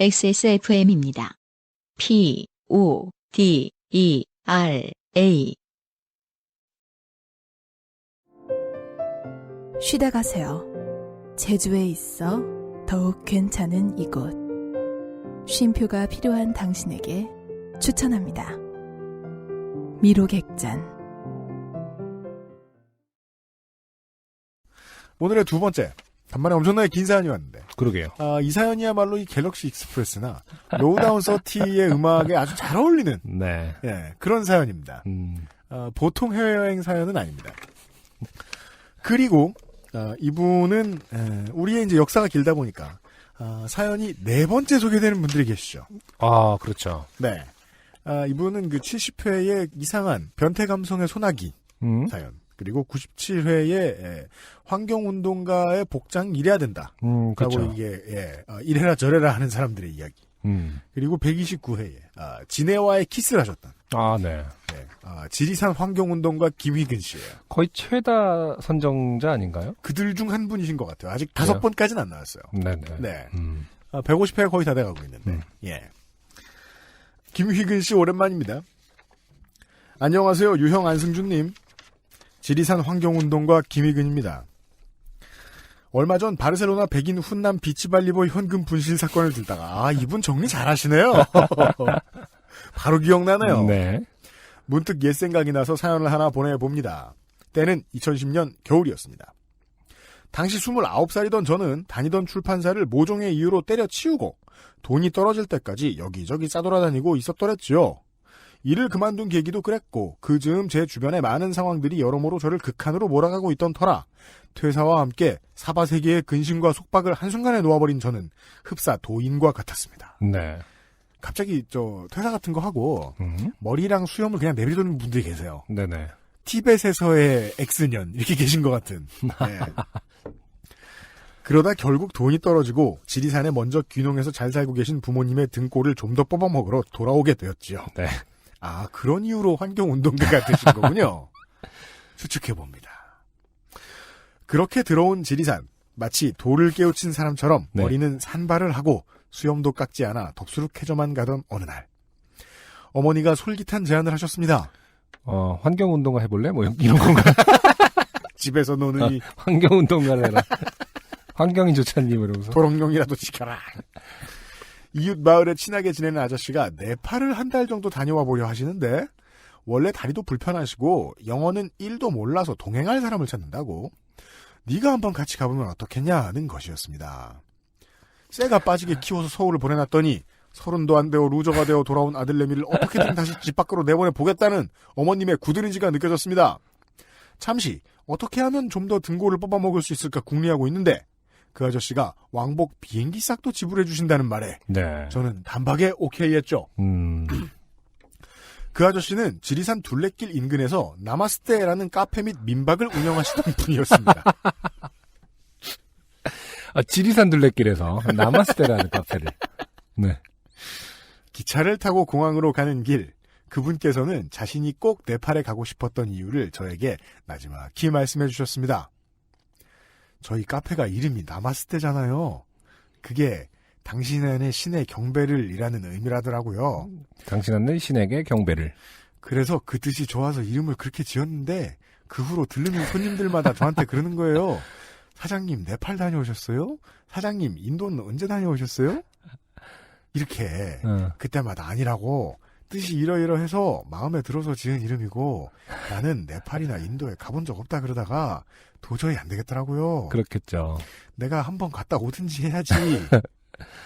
XSFM입니다. PODERA 쉬다 가세요. 제주에 있어 더욱 괜찮은 이곳. 쉼표가 필요한 당신에게 추천합니다. 미로객잔. 오늘의 두 번째. 간만에 엄청나게 긴 사연이 왔는데. 그러게요. 이 사연이야말로 이 갤럭시 익스프레스나 로우다운 30의 음악에 아주 잘 어울리는 네. 예, 그런 사연입니다. 보통 해외여행 사연은 아닙니다. 그리고 이분은 우리의 이제 역사가 길다 보니까 사연이 네 번째 소개되는 분들이 계시죠. 아, 그렇죠. 네. 이분은 그 70회의 이상한 변태 감성의 소나기 사연. 그리고 97회에 환경운동가의 복장 이래야 된다. 그렇죠. 라고 이게 이래라 저래라 하는 사람들의 이야기. 그리고 129회에 진해와의 키스를 하셨던. 아, 네. 지리산 환경운동가 김희근 씨예요. 거의 최다 선정자 아닌가요? 그들 중 한 분이신 것 같아요. 아직 그래요? 5번까지는 안 나왔어요. 네네. 네. 150회가 거의 다 돼가고 있는데. 예. 김희근 씨 오랜만입니다. 안녕하세요. 유형 안승준님. 지리산 환경운동가 김희근입니다. 얼마 전 바르셀로나 백인 훈남 비치발리볼 현금 분실 사건을 들다가 이분 정리 잘하시네요. 바로 기억나네요. 네. 문득 옛 생각이 나서 사연을 하나 보내봅니다. 때는 2010년 겨울이었습니다. 당시 29살이던 저는 다니던 출판사를 모종의 이유로 때려치우고 돈이 떨어질 때까지 여기저기 싸돌아다니고 있었더랬지요. 일을 그만둔 계기도 그랬고 그 즈음 제 주변의 많은 상황들이 여러모로 저를 극한으로 몰아가고 있던 터라 퇴사와 함께 사바세계의 근심과 속박을 한순간에 놓아버린 저는 흡사 도인과 같았습니다. 네. 갑자기 퇴사 같은 거 하고 머리랑 수염을 그냥 내버려두는 분들이 계세요. 네네. 티벳에서의 X년 이렇게 계신 것 같은. 네. 그러다 결국 돈이 떨어지고 지리산에 먼저 귀농해서 잘 살고 계신 부모님의 등골을 좀 더 뽑아먹으러 돌아오게 되었지요. 네. 그런 이유로 환경운동가가 되신 거군요. 추측해봅니다. 그렇게 들어온 지리산, 마치 돌을 깨우친 사람처럼 네. 머리는 산발을 하고 수염도 깎지 않아 덥수룩해져만 가던 어느 날. 어머니가 솔깃한 제안을 하셨습니다. 환경운동가 해볼래? 뭐 이런 건가? 집에서 노느니 환경운동가를 해라. 환경이 좋잖니, 이러면서. 도롱뇽이라도 지켜라. 이웃 마을에 친하게 지내는 아저씨가 네팔을 한 달 정도 다녀와 보려 하시는데 원래 다리도 불편하시고 영어는 1도 몰라서 동행할 사람을 찾는다고 네가 한번 같이 가보면 어떻겠냐는 것이었습니다. 쇠가 빠지게 키워서 서울을 보내놨더니 30도 안 되어 루저가 되어 돌아온 아들내미를 어떻게든 다시 집 밖으로 내보내 보겠다는 어머님의 굳은의지가 느껴졌습니다. 잠시 어떻게 하면 좀 더 등골을 뽑아먹을 수 있을까 궁리하고 있는데 그 아저씨가 왕복 비행기 싹도 지불해 주신다는 말에 네. 저는 단박에 오케이 했죠. 그 아저씨는 지리산 둘레길 인근에서 나마스테라는 카페 및 민박을 운영하시던 분이었습니다. 지리산 둘레길에서 나마스테라는 카페를. 네. 기차를 타고 공항으로 가는 길 그분께서는 자신이 꼭 네팔에 가고 싶었던 이유를 저에게 나지막히 말씀해 주셨습니다. 저희 카페가 이름이 나마스테잖아요. 그게 당신 안에 신의 경배를 이라는 의미라더라고요. 당신 안에 신에게 경배를. 그래서 그 뜻이 좋아서 이름을 그렇게 지었는데 그 후로 들르는 손님들마다 저한테 그러는 거예요. 사장님 네팔 다녀오셨어요? 사장님 인도는 언제 다녀오셨어요? 이렇게 그때마다 아니라고 뜻이 이러이러해서 마음에 들어서 지은 이름이고 나는 네팔이나 인도에 가본 적 없다 그러다가 도저히 안 되겠더라고요. 그렇겠죠. 내가 한번 갔다 오든지 해야지.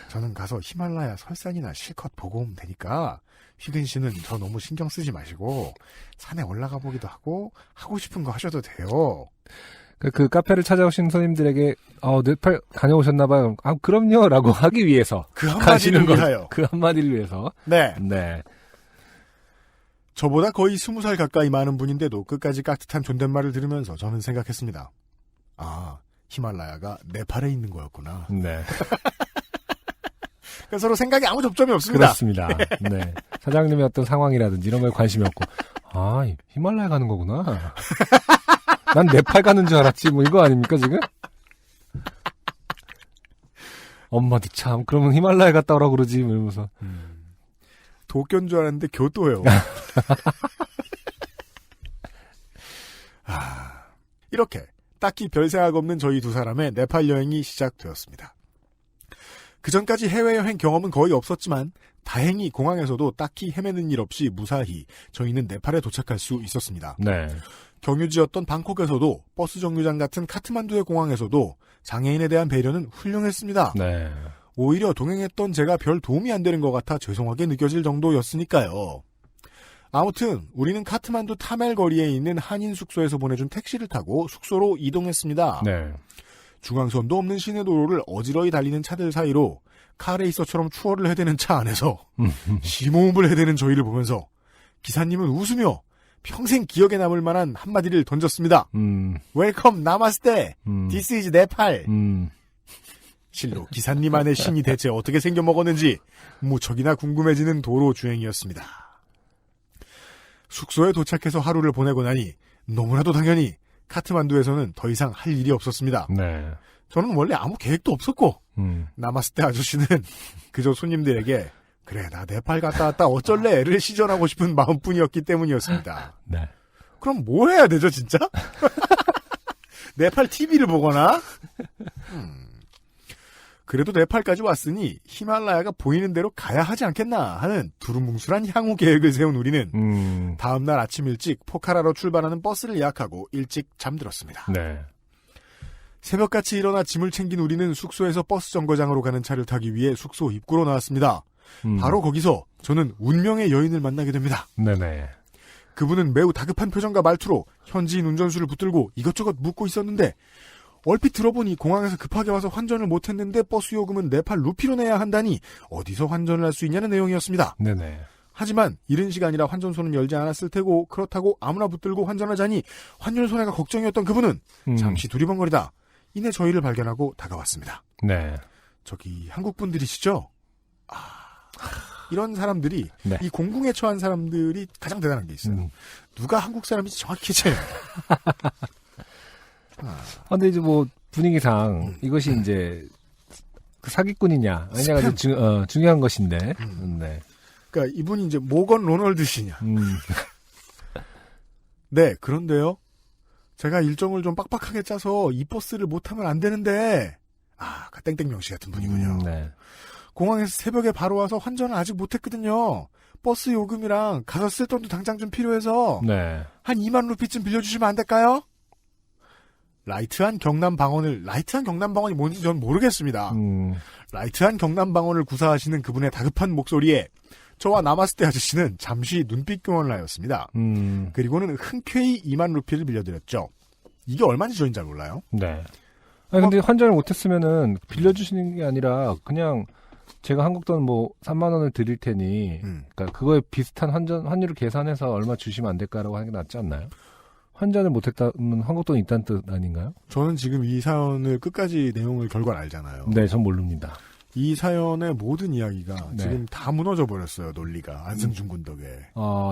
저는 가서 히말라야 설산이나 실컷 보고 오면 되니까 휘근 씨는 저 너무 신경 쓰지 마시고 산에 올라가 보기도 하고 싶은 거 하셔도 돼요. 그 카페를 찾아오신 손님들에게 네팔 다녀오셨나봐요. 그럼요 라고 하기 위해서 그 한마디를 위하여. 그 한마디를 위해서. 네. 네. 저보다 거의 20살 가까이 많은 분인데도 끝까지 깍듯한 존댓말을 들으면서 저는 생각했습니다. 히말라야가 네팔에 있는 거였구나. 네. 그러니까 서로 생각에 아무 접점이 없습니다. 그렇습니다. 네. 사장님의 어떤 상황이라든지 이런 거에 관심이 없고 히말라야 가는 거구나. 난 네팔 가는 줄 알았지. 뭐 이거 아닙니까 지금? 엄마도 참, 그러면 히말라야 갔다 오라고 그러지, 이러면서. 도쿄인 줄 알았는데 교토예요. 이렇게 딱히 별 생각 없는 저희 두 사람의 네팔 여행이 시작되었습니다. 그전까지 해외여행 경험은 거의 없었지만 다행히 공항에서도 딱히 헤매는 일 없이 무사히 저희는 네팔에 도착할 수 있었습니다. 네. 경유지였던 방콕에서도 버스 정류장 같은 카트만두의 공항에서도 장애인에 대한 배려는 훌륭했습니다. 네. 오히려 동행했던 제가 별 도움이 안 되는 것 같아 죄송하게 느껴질 정도였으니까요. 아무튼 우리는 카트만두 타멜 거리에 있는 한인 숙소에서 보내준 택시를 타고 숙소로 이동했습니다. 네. 중앙선도 없는 시내도로를 어지러이 달리는 차들 사이로 카레이서처럼 추월을 해대는 차 안에서 심호흡을 해대는 저희를 보면서 기사님은 웃으며 평생 기억에 남을 만한 한마디를 던졌습니다. 웰컴 나마스테. This is 네팔. 실로 기사님 안의 신이 대체 어떻게 생겨먹었는지 무척이나 궁금해지는 도로 주행이었습니다. 숙소에 도착해서 하루를 보내고 나니 너무나도 당연히 카트만두에서는 더 이상 할 일이 없었습니다. 네. 저는 원래 아무 계획도 없었고 나마스테 아저씨는 그저 손님들에게 그래 나 네팔 갔다 왔다 어쩔래를 시전하고 싶은 마음뿐이었기 때문이었습니다. 네. 그럼 뭐 해야 되죠 진짜? 네팔 TV를 보거나? 그래도 네팔까지 왔으니 히말라야가 보이는 대로 가야 하지 않겠나 하는 두루뭉술한 향후 계획을 세운 우리는 다음날 아침 일찍 포카라로 출발하는 버스를 예약하고 일찍 잠들었습니다. 네. 새벽같이 일어나 짐을 챙긴 우리는 숙소에서 버스 정거장으로 가는 차를 타기 위해 숙소 입구로 나왔습니다. 바로 거기서 저는 운명의 여인을 만나게 됩니다. 네네. 그분은 매우 다급한 표정과 말투로 현지인 운전수를 붙들고 이것저것 묻고 있었는데 얼핏 들어보니 공항에서 급하게 와서 환전을 못했는데 버스 요금은 네팔 루피로 내야 한다니 어디서 환전을 할 수 있냐는 내용이었습니다. 네네. 하지만 이른 시간이라 환전소는 열지 않았을 테고 그렇다고 아무나 붙들고 환전하자니 환율 손해가 걱정이었던 그분은 잠시 두리번거리다 이내 저희를 발견하고 다가왔습니다. 네. 저기 한국 분들이시죠? 이런 사람들이 네. 이 공궁에 처한 사람들이 가장 대단한 게 있어요. 누가 한국 사람인지 정확히 캐치해요. 근데 이제 뭐 분위기상 이것이 이제 그 사기꾼이냐 아니냐가 중요한 것인데. 네. 그러니까 이분이 이제 모건 로널드 씨냐. 네, 그런데요. 제가 일정을 좀 빡빡하게 짜서 이 버스를 못 타면 안 되는데 그 땡땡명 씨 같은 분이군요. 네. 공항에서 새벽에 바로 와서 환전을 아직 못 했거든요. 버스 요금이랑 가서 쓸 돈도 당장 좀 필요해서 네. 한 2만 루피쯤 빌려주시면 안 될까요? 라이트한 경남 방언이 뭔지 전 모르겠습니다. 라이트한 경남 방언을 구사하시는 그분의 다급한 목소리에 저와 나마스테 아저씨는 잠시 눈빛 교환을 하였습니다. 그리고는 흔쾌히 2만 루피를 빌려드렸죠. 이게 얼마인지 저희는 잘 몰라요. 네. 아니, 근데 환전을 못했으면은 빌려주시는 게 아니라 그냥 제가 한국 돈 뭐 3만 원을 드릴 테니 그러니까 그거에 비슷한 환율을 계산해서 얼마 주시면 안 될까라고 하는 게 낫지 않나요? 환전을 못했다면 한국 돈이 있다는 뜻 아닌가요? 저는 지금 이 사연을 끝까지 내용을 결과를 알잖아요. 네, 전 모릅니다. 이 사연의 모든 이야기가 네. 지금 다 무너져 버렸어요. 논리가 안승준 군 덕에.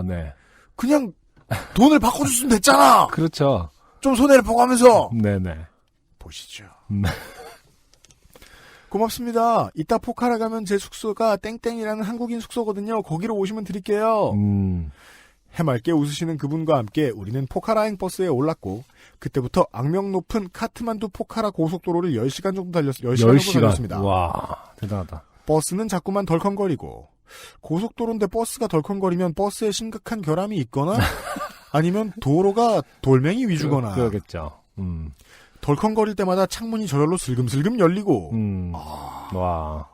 네. 그냥 돈을 바꿔줬으면 됐잖아. 그렇죠. 좀 손해를 보고 하면서. 네네. 보시죠. 고맙습니다. 이따 포카라 가면 제 숙소가 땡땡이라는 한국인 숙소거든요. 거기로 오시면 드릴게요. 해맑게 웃으시는 그분과 함께 우리는 포카라행 버스에 올랐고 그때부터 악명 높은 카트만두 포카라 고속도로를 10시간 정도 달렸습니다. 와, 대단하다. 버스는 자꾸만 덜컹거리고 고속도로인데 버스가 덜컹거리면 버스에 심각한 결함이 있거나 아니면 도로가 돌멩이 위주거나 그러겠죠. 덜컹거릴 때마다 창문이 저절로 슬금슬금 열리고 와.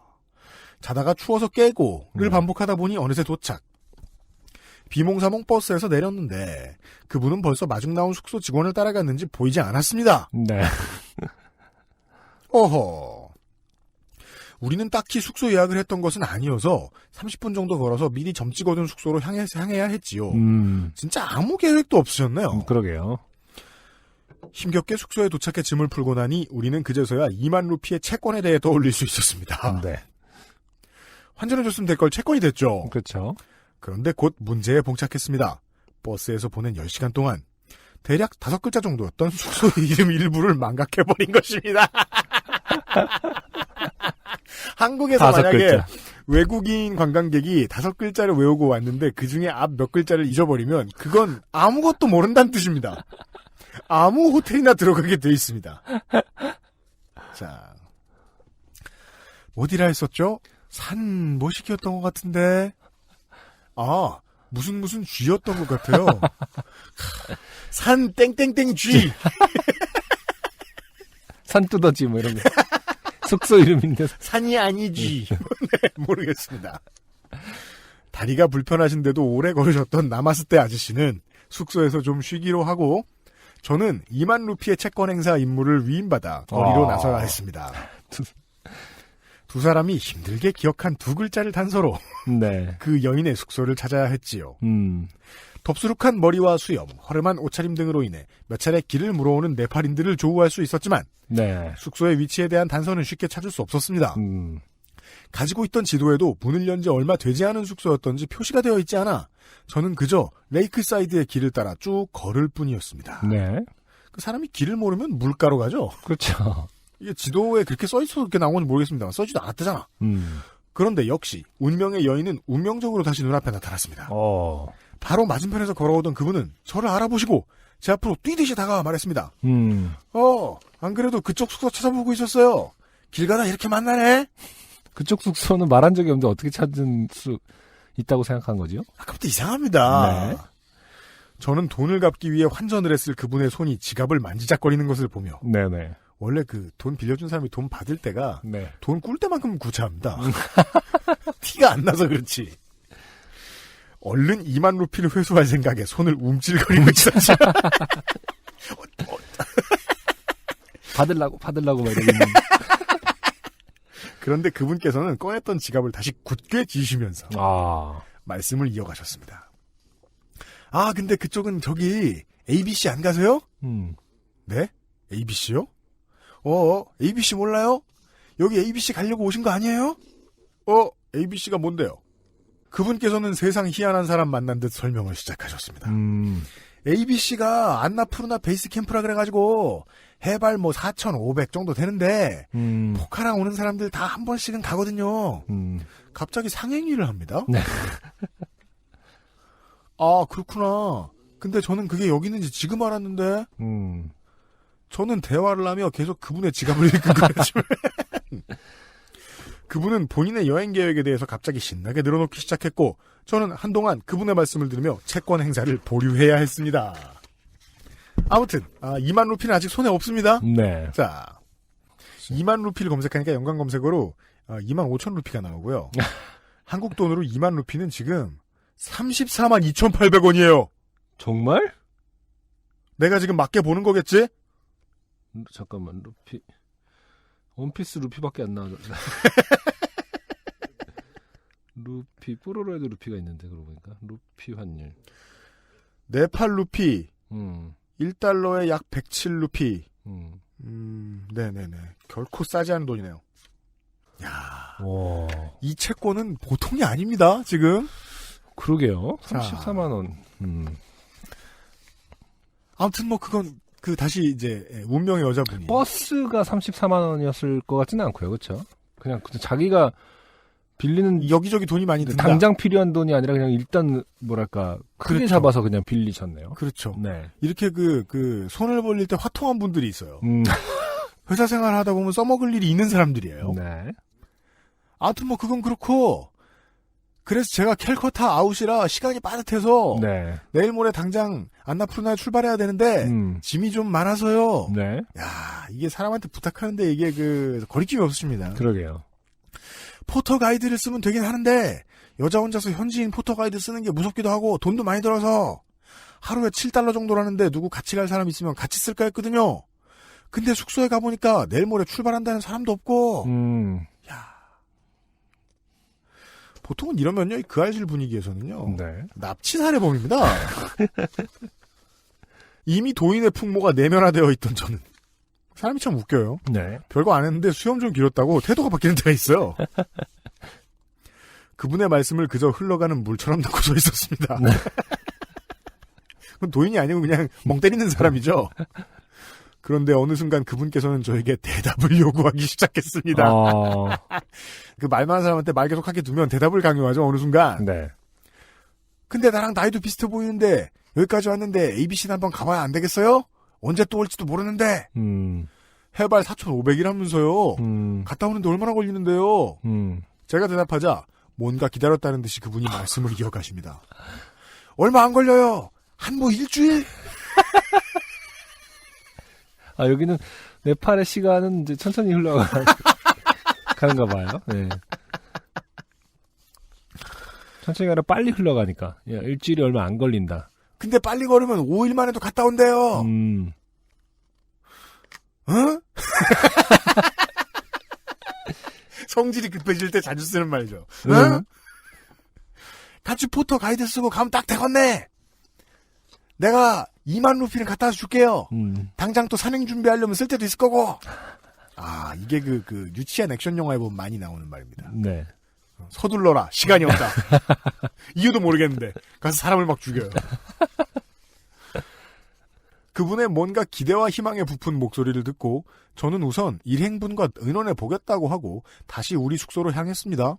자다가 추워서 깨고를 반복하다 보니 어느새 도착. 비몽사몽 버스에서 내렸는데 그분은 벌써 마중 나온 숙소 직원을 따라갔는지 보이지 않았습니다. 네. 어허. 우리는 딱히 숙소 예약을 했던 것은 아니어서 30분 정도 걸어서 미리 점 찍어둔 숙소로 향해야 했지요. 진짜 아무 계획도 없으셨네요. 그러게요. 힘겹게 숙소에 도착해 짐을 풀고 나니 우리는 그제서야 2만 루피의 채권에 대해 떠올릴 수 있었습니다. 네. 환전해줬으면 될 걸 채권이 됐죠. 그렇죠. 그런데 곧 문제에 봉착했습니다. 버스에서 보낸 10시간 동안 대략 5글자 정도였던 숙소 이름 일부를 망각해버린 것입니다. 한국에서 5 만약에 글자. 외국인 관광객이 5글자를 외우고 왔는데 그 중에 앞 몇 글자를 잊어버리면 그건 아무것도 모른다는 뜻입니다. 아무 호텔이나 들어가게 돼 있습니다. 자, 어디라 했었죠? 산 뭐 시켰던 것 같은데 아 무슨 쥐였던 것 같아요. 산 땡땡땡 쥐. 산뚜더지 뭐 이런 거. 숙소 이름인데. 산이 아니지. 네, 모르겠습니다. 다리가 불편하신데도 오래 걸으셨던 나마스테 아저씨는 숙소에서 좀 쉬기로 하고 저는 2만 루피의 채권 행사 임무를 위임받아 거리로 나서야 했습니다. 두 사람이 힘들게 기억한 2글자를 단서로 네. 그 여인의 숙소를 찾아야 했지요. 음. 덥수룩한 머리와 수염, 허름한 옷차림 등으로 인해 몇 차례 길을 물어오는 네팔인들을 조우할 수 있었지만 네. 숙소의 위치에 대한 단서는 쉽게 찾을 수 없었습니다. 가지고 있던 지도에도 문을 연 지 얼마 되지 않은 숙소였던지 표시가 되어 있지 않아 저는 그저 레이크사이드의 길을 따라 쭉 걸을 뿐이었습니다. 네. 그 사람이 길을 모르면 물가로 가죠. 그렇죠. 이게 지도에 그렇게 써있어서 그렇게 나온 건지 모르겠습니다만 써지도 않았다잖아. 그런데 역시 운명의 여인은 운명적으로 다시 눈앞에 나타났습니다. 바로 맞은편에서 걸어오던 그분은 저를 알아보시고 제 앞으로 뛰듯이 다가와 말했습니다. 안 그래도 그쪽 숙소 찾아보고 있었어요. 길 가다 이렇게 만나네. 그쪽 숙소는 말한 적이 없는데 어떻게 찾을 수 있다고 생각한 거죠? 아까부터 이상합니다. 네. 저는 돈을 갚기 위해 환전을 했을 그분의 손이 지갑을 만지작거리는 것을 보며 네네. 원래 그 돈 빌려준 사람이 돈 받을 때가 네. 돈 꿀 때만큼 구차합니다. 티가 안 나서 그렇지. 얼른 2만 루피를 회수할 생각에 손을 움찔거리고 있었죠. 받으려고 막 이러는. 그런데 그분께서는 꺼냈던 지갑을 다시 굳게 쥐시면서 말씀을 이어가셨습니다. 아, 근데 그쪽은 저기 ABC 안 가세요? 네? ABC요? ABC 몰라요? 여기 ABC 가려고 오신 거 아니에요? ABC가 뭔데요? 그분께서는 세상 희한한 사람 만난 듯 설명을 시작하셨습니다. ABC가 안나푸르나 베이스 캠프라 그래가지고 해발 4,500 정도 되는데 포카랑 오는 사람들 다 한 번씩은 가거든요. 갑자기 상행위를 합니다. 네. 아, 그렇구나. 근데 저는 그게 여기 있는지 지금 알았는데 저는 대화를 하며 계속 그분의 지갑을 읽은 거였지만 그분은 본인의 여행 계획에 대해서 갑자기 신나게 늘어놓기 시작했고 저는 한동안 그분의 말씀을 들으며 채권 행사를 보류해야 했습니다. 아무튼 2만 루피는 아직 손에 없습니다. 네. 자, 2만 루피를 검색하니까 연관 검색어로 2만 5천 루피가 나오고요. 한국 돈으로 2만 루피는 지금 34만 2,800원이에요. 정말? 내가 지금 맞게 보는 거겠지? 잠깐만, 루피. 원피스 루피밖에 안 나와. 루피, 뽀로로에도 루피가 있는데, 그러고 보니까. 루피 환율. 네팔 루피. 1달러에 약 107 루피. 네네네. 결코 싸지 않은 돈이네요. 야, 이 채권은 보통이 아닙니다, 지금. 그러게요. 34만 원. 아무튼 그건 다시 이제 운명의 여자분이 버스가 34만 원이었을 것 같지는 않고요, 그렇죠? 그냥 자기가 빌리는 여기저기 돈이 많이 든다. 당장 필요한 돈이 아니라 그냥 일단 뭐랄까 크게 그렇죠. 잡아서 그냥 빌리셨네요. 그렇죠. 네. 이렇게 손을 벌릴 때 화통한 분들이 있어요. 회사 생활을 하다 보면 써먹을 일이 있는 사람들이에요. 네. 아무튼 그건 그렇고 그래서 제가 캘커타 아웃이라 시간이 빠듯해서 네. 내일 모레 당장 안나푸르나에 출발해야 되는데 짐이 좀 많아서요. 네. 야, 이게 사람한테 부탁하는데 이게 거리낌이 없으십니다. 그러게요. 포터 가이드를 쓰면 되긴 하는데 여자 혼자서 현지인 포터 가이드 쓰는 게 무섭기도 하고 돈도 많이 들어서 하루에 7달러 정도라는데 누구 같이 갈 사람 있으면 같이 쓸까 했거든요. 근데 숙소에 가보니까 내일 모레 출발한다는 사람도 없고 야, 보통은 이러면요 그 알실 분위기에서는요 네. 납치 살해범입니다. 이미 도인의 풍모가 내면화되어 있던 저는 사람이 참 웃겨요. 네. 별거 안 했는데 수염 좀 길었다고 태도가 바뀌는 때가 있어요. 그분의 말씀을 그저 흘러가는 물처럼 듣고 서 있었습니다. 네. 그건 도인이 아니고 그냥 멍 때리는 사람이죠. 그런데 어느 순간 그분께서는 저에게 대답을 요구하기 시작했습니다. 그 말 많은 사람한테 말 계속하게 두면 대답을 강요하죠, 어느 순간. 네. 근데 나랑 나이도 비슷해 보이는데 여기까지 왔는데 ABC는 한번 가봐야 안 되겠어요? 언제 또 올지도 모르는데. 해발 4,500이라면서요. 갔다 오는데 얼마나 걸리는데요? 제가 대답하자 뭔가 기다렸다는 듯이 그분이 말씀을 이어가십니다. 얼마 안 걸려요. 한 뭐 일주일? 여기는 네팔의 시간은 이제 천천히 흘러가는가 봐요. 네. 천천히 가라 빨리 흘러가니까. 야, 일주일이 얼마 안 걸린다. 근데 빨리 걸으면 5일 만에도 갔다 온대요. 응? 성질이 급해질 때 자주 쓰는 말이죠. 응? 같이 포터 가이드 쓰고 가면 딱 되겠네. 내가 2만 루피는 갖다 줄게요. 당장 또 산행 준비하려면 쓸 때도 있을 거고. 이게 그 유치한 액션 영화에 보면 많이 나오는 말입니다. 네. 서둘러라. 시간이 없다. 이유도 모르겠는데 가서 사람을 막 죽여요. 그분의 뭔가 기대와 희망에 부푼 목소리를 듣고 저는 우선 일행분과 의논해 보겠다고 하고 다시 우리 숙소로 향했습니다.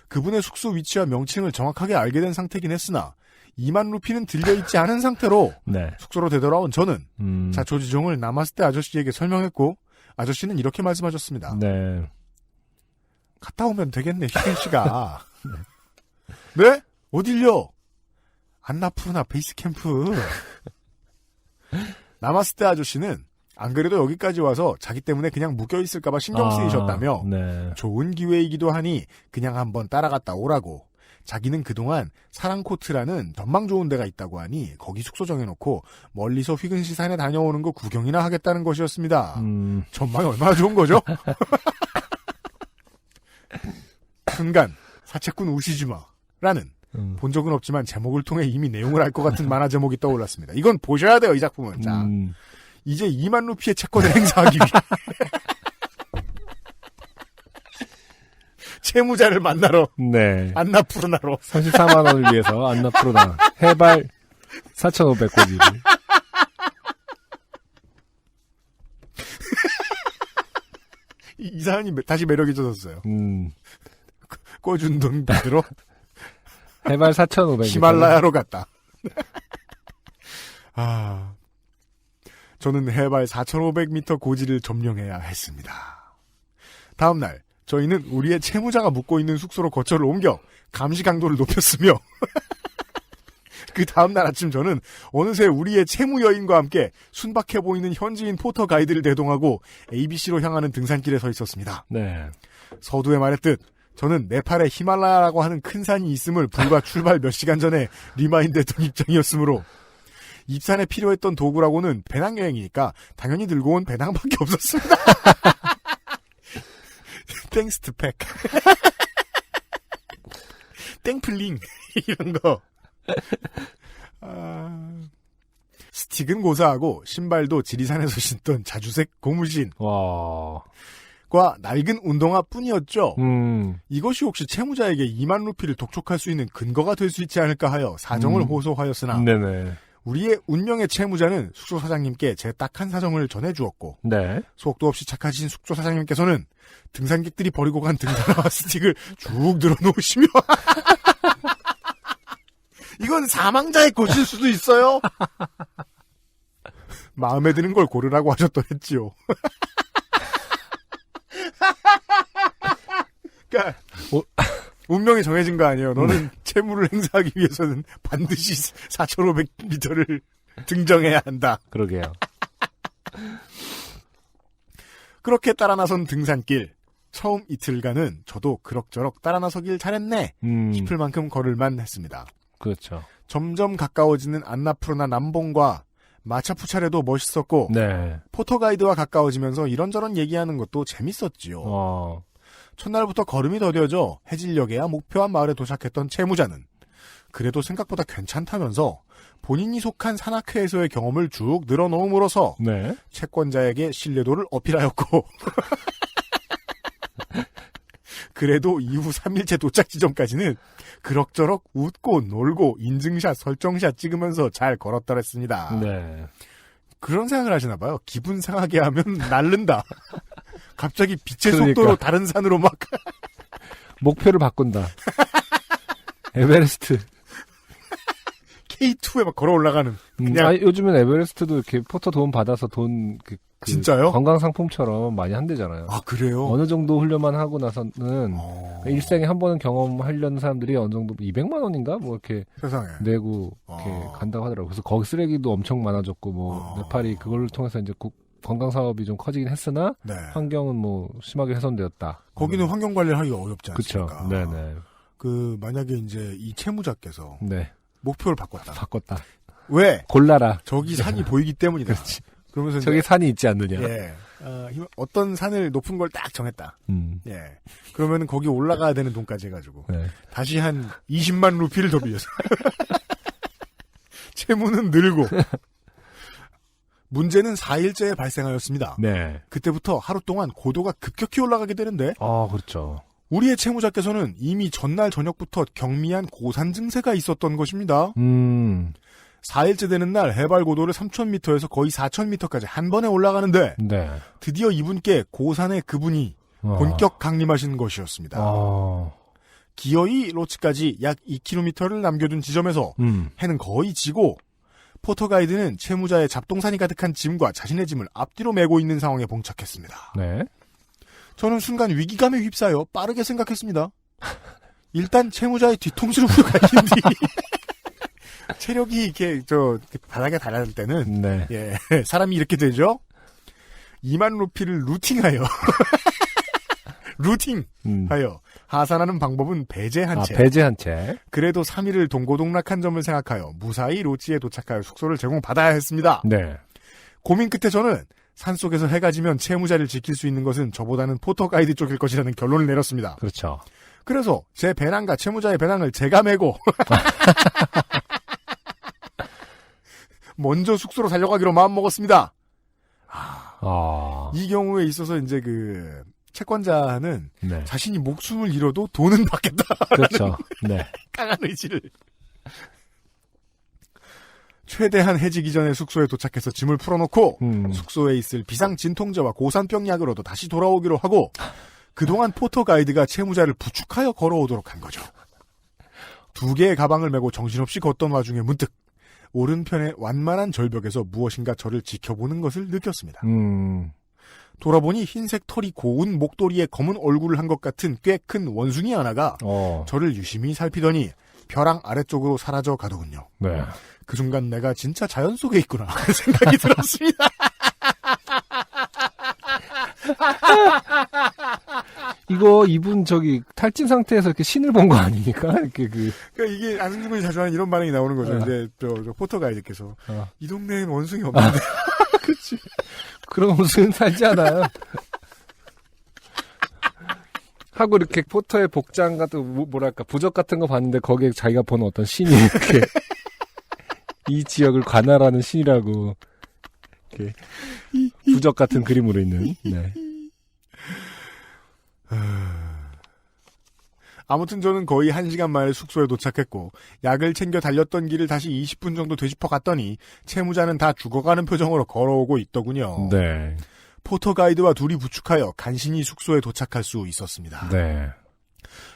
그분의 숙소 위치와 명칭을 정확하게 알게 된 상태긴 했으나 2만 루피는 들려있지 않은 상태로 네. 숙소로 되돌아온 저는 자초지종을 나마스테 아저씨에게 설명했고 아저씨는 이렇게 말씀하셨습니다. 네. 갔다 오면 되겠네, 희근 씨가. 네? 어딜요? 안나푸르나 베이스캠프. 나마스테 아저씨는 안 그래도 여기까지 와서 자기 때문에 그냥 묶여있을까봐 신경 쓰이셨다며 네. 좋은 기회이기도 하니 그냥 한번 따라갔다 오라고. 자기는 그동안 사랑코트라는 전망 좋은 데가 있다고 하니 거기 숙소 정해놓고 멀리서 휘근시산에 다녀오는 거 구경이나 하겠다는 것이었습니다. 전망이 얼마나 좋은 거죠? 순간 사채꾼 우시지마라는 본 적은 없지만 제목을 통해 이미 내용을 알 것 같은 만화 제목이 떠올랐습니다. 이건 보셔야 돼요, 이 작품은. 자, 이제 2만 루피의 채권을 행사하기 위해 채무자를 만나러 네. 안나푸르나로 34만 원을 위해서 안나푸르나 해발 4,500고지를 이 사람이 다시 매력이 젖었어요. 꿔준 돈 받으러 해발 4,500 히말라야로 갔다. 저는 해발 4,500m 고지를 점령해야 했습니다. 다음 날 저희는 우리의 채무자가 묵고 있는 숙소로 거처를 옮겨 감시 강도를 높였으며 그 다음날 아침 저는 어느새 우리의 채무 여인과 함께 순박해 보이는 현지인 포터 가이드를 대동하고 ABC로 향하는 등산길에 서 있었습니다. 네. 서두에 말했듯 저는 네팔에 히말라야라고 하는 큰 산이 있음을 불과 출발 몇 시간 전에 리마인드했던 입장이었으므로 입산에 필요했던 도구라고는 배낭여행이니까 당연히 들고 온 배낭밖에 없었습니다. 땡스트팩 땡플링 이런 거. 스틱은 고사하고 신발도 지리산에서 신던 자주색 고무신 과 낡은 운동화 뿐이었죠. 이것이 혹시 채무자에게 2만 루피를 독촉할 수 있는 근거가 될 수 있지 않을까 하여 사정을 호소하였으나 네네. 우리의 운명의 채무자는 숙소 사장님께 제 딱한 사정을 전해주었고 네. 속도 없이 착하신 숙소 사장님께서는 등산객들이 버리고 간 등산화 스틱을 쭉 늘어놓으시며 이건 사망자의 것일 수도 있어요. 마음에 드는 걸 고르라고 하셨더랬지요. 그러니까 운명이 정해진 거 아니에요. 너는 채무를 행사하기 위해서는 반드시 4,500m를 등정해야 한다. 그러게요. 그렇게 따라 나선 등산길. 처음 이틀간은 저도 그럭저럭 따라 나서길 잘했네 싶을 만큼 걸을만 했습니다. 그렇죠. 점점 가까워지는 안나푸르나 남봉과 마차푸차레도 멋있었고 네. 포터가이드와 가까워지면서 이런저런 얘기하는 것도 재밌었지요. 첫날부터 걸음이 더뎌져 해질녘에야 목표한 마을에 도착했던 채무자는 그래도 생각보다 괜찮다면서 본인이 속한 산악회에서의 경험을 쭉 늘어놓음으로써 네. 채권자에게 신뢰도를 어필하였고 그래도 이후 3일째 도착 지점까지는 그럭저럭 웃고 놀고 인증샷 설정샷 찍으면서 잘 걸었더랬습니다. 네. 그런 생각을 하시나 봐요. 기분 상하게 하면 날른다. 갑자기 빛의 그러니까. 속도로 다른 산으로 막 목표를 바꾼다. 에베레스트. K2에 막 걸어 올라가는. 그냥 아니, 요즘엔 에베레스트도 이렇게 포터 도움 받아서 진짜요? 관광 상품처럼 많이 한대잖아요. 아 그래요? 어느 정도 훈련만 하고 나서는 일생에 한 번은 경험하려는 사람들이 어느 정도 200만 원인가 뭐 이렇게 세상에. 내고 이렇게 간다고 하더라고요. 그래서 거기 쓰레기도 엄청 많아졌고 뭐 네팔이 그걸 통해서 이제 관광 사업이 좀 커지긴 했으나 네. 환경은 뭐 심하게 훼손되었다. 거기는 환경 관리를 하기가 어렵지 그렇죠. 않습니까? 네네. 만약에 이제 이 채무자께서 네. 목표를 바꿨다. 바꿨다. 왜? 골라라. 저기 산이 보이기 때문이다. 그렇지. 그러면서 저기 이제, 산이 있지 않느냐. 예. 어떤 산을 높은 걸 딱 정했다. 음. 예. 그러면은 거기 올라가야 되는 돈까지 해가지고. 네. 다시 한 20만 루피를 더 빌려서. 채무는 늘고. 문제는 4일째에 발생하였습니다. 네. 그때부터 하루 동안 고도가 급격히 올라가게 되는데 아, 그렇죠. 우리의 채무자께서는 이미 전날 저녁부터 경미한 고산 증세가 있었던 것입니다. 4일째 되는 날 해발 고도를 3,000m에서 거의 4,000m까지 한 번에 올라가는데 네. 드디어 이분께 고산의 그분이 본격 강림하신 것이었습니다. 기어이 로츠까지 약 2km를 남겨둔 지점에서 해는 거의 지고 포터 가이드는 채무자의 잡동산이 가득한 짐과 자신의 짐을 앞뒤로 메고 있는 상황에 봉착했습니다. 네. 저는 순간 위기감에 휩싸여 빠르게 생각했습니다. 일단 채무자의 뒤통수를 후려갈긴 뒤 체력이 이렇게 바닥에 달할 때는 네. 예, 사람이 이렇게 되죠. 2만 루피를 루팅하여 루팅하여 하산하는 방법은 배제한 채. 배제한 채. 그래도 3일을 동고동락한 점을 생각하여 무사히 로지에 도착하여 숙소를 제공받아야 했습니다. 네. 고민 끝에 저는 산속에서 해가 지면 채무자를 지킬 수 있는 것은 저보다는 포터 가이드 쪽일 것이라는 결론을 내렸습니다. 그렇죠. 그래서 제 배낭과 채무자의 배낭을 제가 메고 먼저 숙소로 달려가기로 마음먹었습니다. 이 경우에 있어서 이제 채권자는 네. 자신이 목숨을 잃어도 돈은 받겠다. 그렇죠. 네. 강한 의지를. 최대한 해지기 전에 숙소에 도착해서 짐을 풀어놓고 숙소에 있을 비상 진통제와 고산병 약으로도 다시 돌아오기로 하고 그동안 포터 가이드가 채무자를 부축하여 걸어오도록 한 거죠. 2개의 가방을 메고 정신없이 걷던 와중에 문득 오른편의 완만한 절벽에서 무엇인가 저를 지켜보는 것을 느꼈습니다. 돌아보니 흰색 털이 고운 목도리에 검은 얼굴을 한 것 같은 꽤 큰 원숭이 하나가 저를 유심히 살피더니 벼랑 아래쪽으로 사라져 가더군요. 네. 그 순간 내가 진짜 자연 속에 있구나 생각이 들었습니다. 이분 탈진 상태에서 이렇게 신을 본 거 아닙니까? 이렇게 그러니까 이게 안승준 군이 자주 하는 이런 반응이 나오는 거죠. 이제 저 포터 가이드께서 이 동네엔 원숭이 없는데. 그렇지. 그런 무슨 살지 않아요. 하고 이렇게 포터의 복장 같은 뭐랄까 부적 같은 거 봤는데 거기에 자기가 보는 어떤 신이 이렇게 이 지역을 관할하는 신이라고 이렇게 부적 같은 그림으로 있는. 네. 아무튼 저는 거의 1시간 만에 숙소에 도착했고 약을 챙겨 달렸던 길을 다시 20분 정도 되짚어 갔더니 채무자는 다 죽어가는 표정으로 걸어오고 있더군요. 네. 포터 가이드와 둘이 부축하여 간신히 숙소에 도착할 수 있었습니다. 네.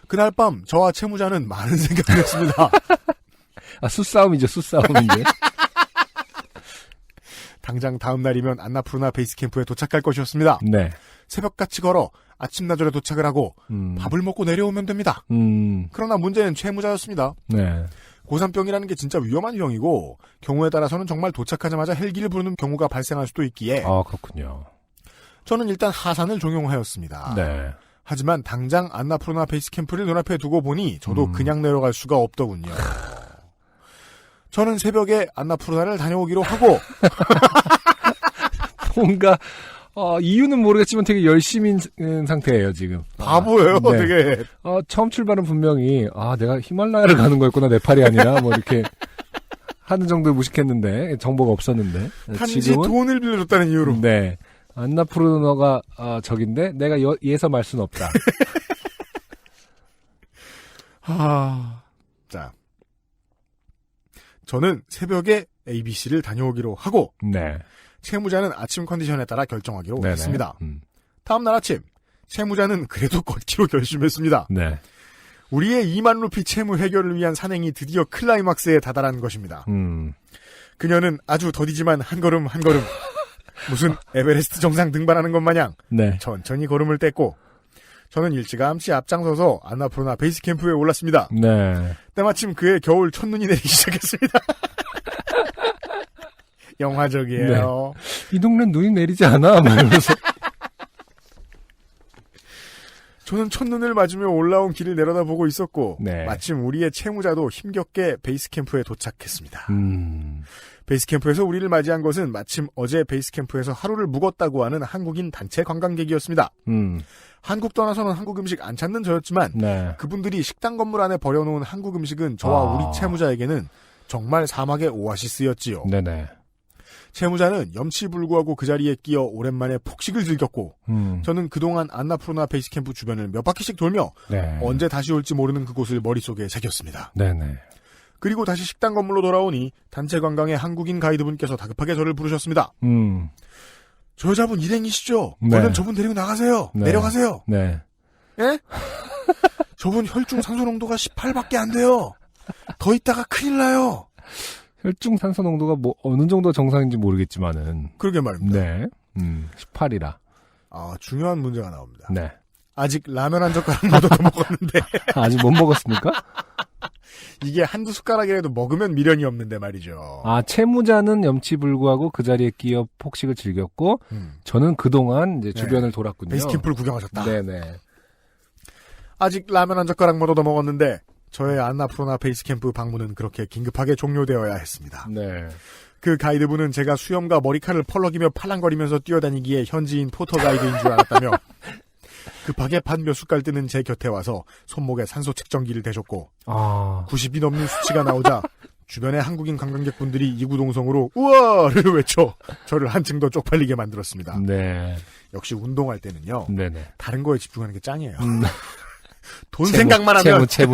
그날 밤 저와 채무자는 많은 생각을 했습니다. 수싸움이죠. 수싸움인데. 당장 다음 날이면 안나푸르나 베이스 캠프에 도착할 것이었습니다. 네. 새벽같이 걸어 아침나절에 도착을 하고 밥을 먹고 내려오면 됩니다. 그러나 문제는 채무자였습니다. 네. 고산병이라는 게 진짜 위험한 병이고 경우에 따라서는 정말 도착하자마자 헬기를 부르는 경우가 발생할 수도 있기에 그렇군요. 저는 일단 하산을 종용하였습니다. 네. 하지만 당장 안나푸르나 베이스 캠프를 눈앞에 두고 보니 저도 그냥 내려갈 수가 없더군요. 저는 새벽에 안나푸르나를 다녀오기로 하고 뭔가 이유는 모르겠지만 되게 열심인 상태예요 지금. 바보예요. 네. 되게. 처음 출발은 분명히 내가 히말라야를 가는 거였구나 네팔이 아니라 뭐 이렇게 하는 정도로 무식했는데 정보가 없었는데 단지 지금은 돈을 빌려줬다는 이유로. 네. 안나푸르나가 저긴데 내가 얘서 말 수는 없다. 자, 저는 새벽에 ABC를 다녀오기로 하고 네. 채무자는 아침 컨디션에 따라 결정하기로 네네. 했습니다. 다음 날 아침 채무자는 그래도 걷기로 결심했습니다. 네. 우리의 2만 루피 채무 해결을 위한 산행이 드디어 클라이막스에 다다른 것입니다. 그녀는 아주 더디지만 한 걸음 한 걸음 무슨 에베레스트 정상 등반하는 것 마냥 네. 천천히 걸음을 뗐고 저는 일찌감치 앞장서서 안나푸르나 베이스 캠프에 올랐습니다. 네. 때마침 그의 겨울 첫눈이 내리기 시작했습니다. 영화적이에요. 이 동네는 눈이 내리지 않아? 막 이러면서. 저는 첫눈을 맞으며 올라온 길을 내려다보고 있었고 네. 마침 우리의 채무자도 힘겹게 베이스 캠프에 도착했습니다. 베이스 캠프에서 우리를 맞이한 것은 마침 어제 베이스 캠프에서 하루를 묵었다고 하는 한국인 단체 관광객이었습니다. 한국 떠나서는 한국 음식 안 찾는 저였지만 네. 그분들이 식당 건물 안에 버려놓은 한국 음식은 저와 우리 채무자에게는 정말 사막의 오아시스였지요. 네네. 채무자는 염치불구하고 그 자리에 끼어 오랜만에 폭식을 즐겼고 저는 그동안 안나푸르나 베이스 캠프 주변을 몇 바퀴씩 돌며 네. 언제 다시 올지 모르는 그곳을 머릿속에 새겼습니다. 네네. 그리고 다시 식당 건물로 돌아오니 단체 관광의 한국인 가이드분께서 다급하게 저를 부르셨습니다. 저 여자분 일행이시죠? 네. 얼른 저분 데리고 나가세요. 네. 내려가세요. 네. 예? 저분 혈중 산소 농도가 18밖에 안 돼요. 더 있다가 큰일 나요. 혈중 산소 농도가 뭐 어느 정도 정상인지 모르겠지만은. 그러게 말입니다. 네. 18이라. 아, 중요한 문제가 나옵니다. 네. 아직 라면 한 젓가락 못 먹었는데 아직 못 먹었습니까? 이게 한두 숟가락이라도 먹으면 미련이 없는데 말이죠. 아, 채무자는 염치불구하고 그 자리에 끼어 폭식을 즐겼고, 저는 그동안 이제 주변을 돌았군요. 베이스 캠프를 구경하셨다. 네네. 아직 라면 한 젓가락 못 얻어 먹었는데 저의 안나푸르나 베이스 캠프 방문은 그렇게 긴급하게 종료되어야 했습니다. 네. 그 가이드분은 제가 수염과 머리카락을 펄럭이며 팔랑거리면서 뛰어다니기에 현지인 포터 가이드인 줄 알았다며 급하게 반 몇 숟갈 뜨는 제 곁에 와서 손목에 산소 측정기를 대줬고 90이 넘는 수치가 나오자 주변의 한국인 관광객분들이 이구동성으로 우와를 외쳐 저를 한층 더 쪽팔리게 만들었습니다. 네. 역시 운동할 때는요. 네네. 다른 거에 집중하는 게 짱이에요. 돈 생각만 하면 채무.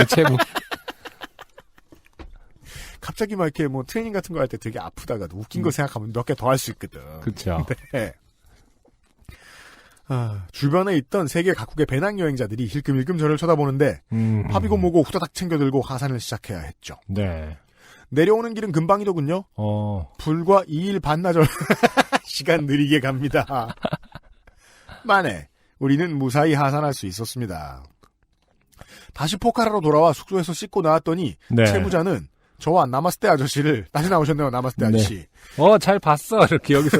갑자기 막 이렇게 뭐 트레이닝 같은 거 할 때 되게 아프다가 웃긴 거 생각하면 몇 개 더 할 수 있거든. 그렇죠. 네. 주변에 있던 세계 각국의 배낭여행자들이 힐끔힐끔 저를 쳐다보는데 팝이고 뭐고 후다닥 챙겨들고 하산을 시작해야 했죠. 네. 내려오는 길은 금방이더군요. 불과 2일 반나절 시간 느리게 갑니다. 만에 우리는 무사히 하산할 수 있었습니다. 다시 포카라로 돌아와 숙소에서 씻고 나왔더니 네. 채무자는 저와 나마스테 아저씨를 다시 나오셨네요. 나마스테 아저씨. 네. 잘 봤어. 이렇게 여기서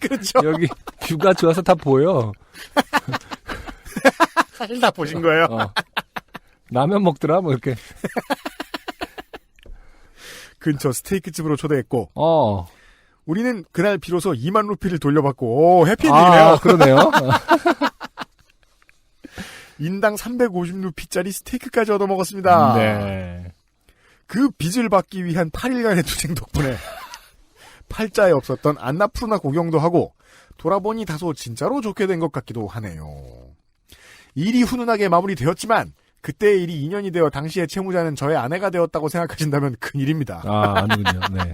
그렇죠. 여기 뷰가 좋아서 다 보여. 사실 다 보신 거예요. 라면 먹더라 뭐 이렇게. 근처 스테이크 집으로 초대했고. 우리는 그날 비로소 2만 루피를 돌려받고 해피엔딩이네요. 그러네요. 인당 350루피짜리 스테이크까지 얻어먹었습니다. 네. 그 빚을 받기 위한 8일간의 투쟁 덕분에 팔자에 없었던 안나푸르나 구경도 하고 돌아보니 다소 진짜로 좋게 된 것 같기도 하네요. 일이 훈훈하게 마무리되었지만 그때의 일이 인연이 되어 당시의 채무자는 저의 아내가 되었다고 생각하신다면 큰일입니다. 아니군요. 네.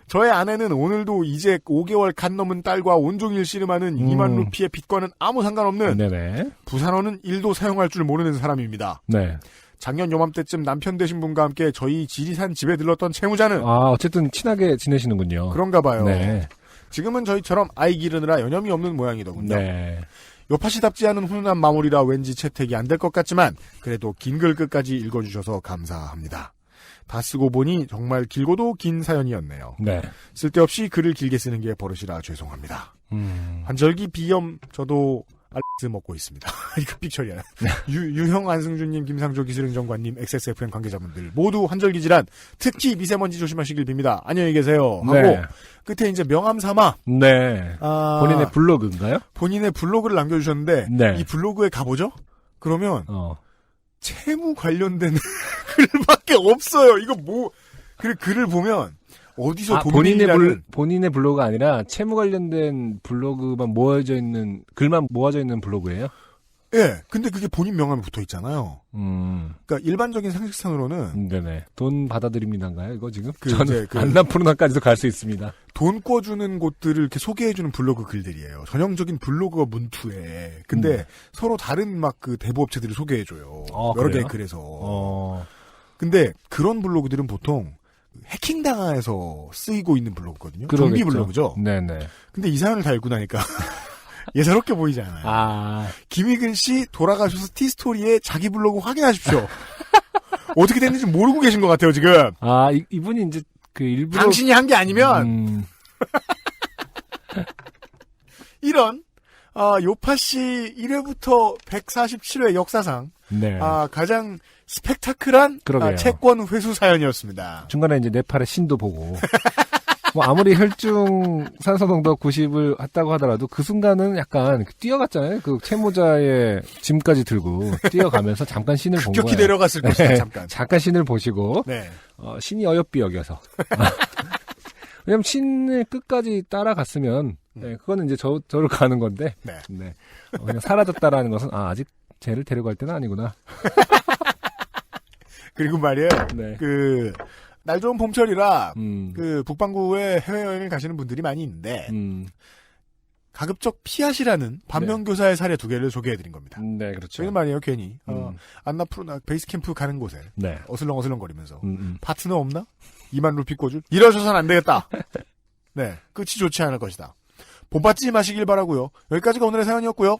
저의 아내는 오늘도 이제 5개월 간 넘은 딸과 온종일 씨름하는 2만 루피의 빚과는 아무 상관없는 네네. 부산어는 1도 사용할 줄 모르는 사람입니다. 네. 작년 요맘때쯤 남편 되신 분과 함께 저희 지리산 집에 들렀던 채무자는 어쨌든 친하게 지내시는군요. 그런가 봐요. 네. 지금은 저희처럼 아이 기르느라 여념이 없는 모양이더군요. 네. 요파시답지 않은 훈훈한 마무리라 왠지 채택이 안 될 것 같지만 그래도 긴 글 끝까지 읽어주셔서 감사합니다. 다 쓰고 보니 정말 길고도 긴 사연이었네요. 네. 쓸데없이 글을 길게 쓰는 게 버릇이라 죄송합니다. 환절기 비염 저도 알스 먹고 있습니다. 이거 삑처리야. 유형 안승준님, 김상조 기술행정관님, XSFM 관계자분들 모두 환절기 질환, 특히 미세먼지 조심하시길 빕니다. 안녕히 계세요. 하고 네. 끝에 이제 명함 삼아 네. 본인의 블로그인가요? 본인의 블로그를 남겨주셨는데 네. 이 블로그에 가보죠. 그러면 채무 관련된 글밖에 없어요. 이거 뭐 글을 보면 어디서 본인의 블로그가 아니라 채무 관련된 블로그만 모아져 있는 글만 모아져 있는 블로그예요? 예. 근데 그게 본인 명함에 붙어 있잖아요. 그러니까 일반적인 상식선으로는 네네. 돈 받아드립니다인가요? 이거 지금? 저는 안나푸르나까지도 갈 수 있습니다. 돈 꿔주는 곳들을 이렇게 소개해주는 블로그 글들이에요. 전형적인 블로그 문투에. 근데 서로 다른 막 그 대부업체들을 소개해줘요. 여러 개의 글에서. 근데 그런 블로그들은 보통 해킹당해서 쓰이고 있는 블로그거든요. 좀비 블로그죠. 네네. 근데 이 사연을 다 읽고 나니까 예사롭게 보이지 않아요. 김희근 씨 돌아가셔서 티스토리에 자기 블로그 확인하십시오. 어떻게 됐는지 모르고 계신 것 같아요, 지금. 이분이 이제 그 일부러. 당신이 한 게 아니면. 이런, 요파씨 1회부터 147회 역사상. 네. 가장 스펙타클한 채권 회수 사연이었습니다. 중간에 이제 네팔의 신도 보고. 뭐 아무리 혈중 산소 농도 90을 했다고 하더라도 그 순간은 약간 뛰어갔잖아요. 그 채모자에 짐까지 들고 뛰어가면서 잠깐 신을 본 거예요. 급격히 내려갔을 것이다. 네, 잠깐. 잠깐 신을 보시고 신이 어여삐 여겨서. 왜냐면 신을 끝까지 따라갔으면 그거는 이제 저를 가는 건데 그냥 사라졌다라는 것은 아직 쟤를 데려갈 때는 아니구나. 그리고 말이에요. 날 좋은 봄철이라 그 북반구에 해외여행을 가시는 분들이 많이 있는데 가급적 피하시라는 반면교사의 사례 2개를 소개해드린 겁니다. 네, 그렇죠. 이런 말이에요, 괜히. 안나푸르나 베이스 캠프 가는 곳에 어슬렁어슬렁거리면서 파트너 없나? 2만 루피 꿔줄? 이러셔서는 안 되겠다. 네, 끝이 좋지 않을 것이다. 봄 받지 마시길 바라고요. 여기까지가 오늘의 사연이었고요.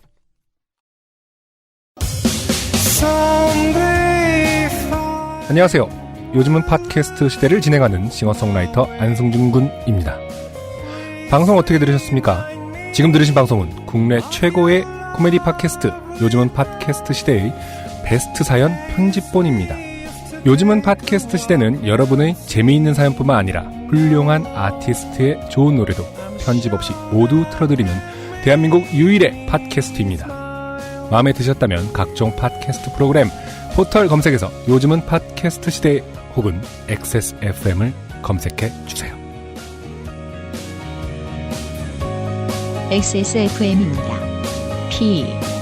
안녕하세요. 요즘은 팟캐스트 시대를 진행하는 싱어송라이터 안승준 군입니다. 방송 어떻게 들으셨습니까? 지금 들으신 방송은 국내 최고의 코미디 팟캐스트 요즘은 팟캐스트 시대의 베스트 사연 편집본입니다. 요즘은 팟캐스트 시대는 여러분의 재미있는 사연뿐만 아니라 훌륭한 아티스트의 좋은 노래도 편집 없이 모두 틀어드리는 대한민국 유일의 팟캐스트입니다. 마음에 드셨다면 각종 팟캐스트 프로그램 포털 검색에서 요즘은 팟캐스트 시대 혹은 XSFM을 검색해 주세요. XSFM입니다. PODERA